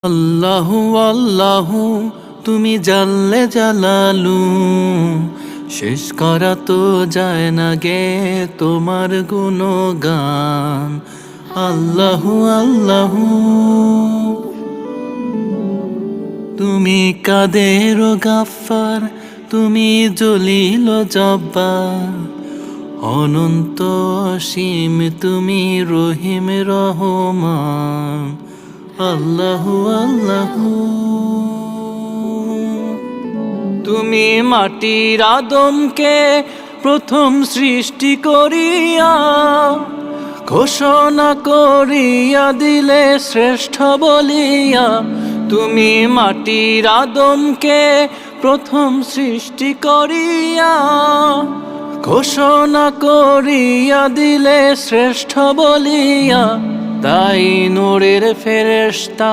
আল্লাহু আল্লাহু তুমি জাল্লে জালালু, শেষ করা তো যায় না গে তোমার গুণগান। আল্লাহু আল্লাহু তুমি কাদের গাফফার, তুমি জলিল জব্বার, অনন্ত অসীম তুমি রহিম রহমান। আল্লাহু আল্লাহু তুমি মাটির আদমকে প্রথম সৃষ্টি করিয়া ঘোষণা করিয়া দিলে শ্রেষ্ঠ বলিয়া। তুমি মাটির আদমকে প্রথম সৃষ্টি করিয়া ঘোষণা করিয়া দিলে শ্রেষ্ঠ বলিয়া। তাই নূরের ফেরেশতা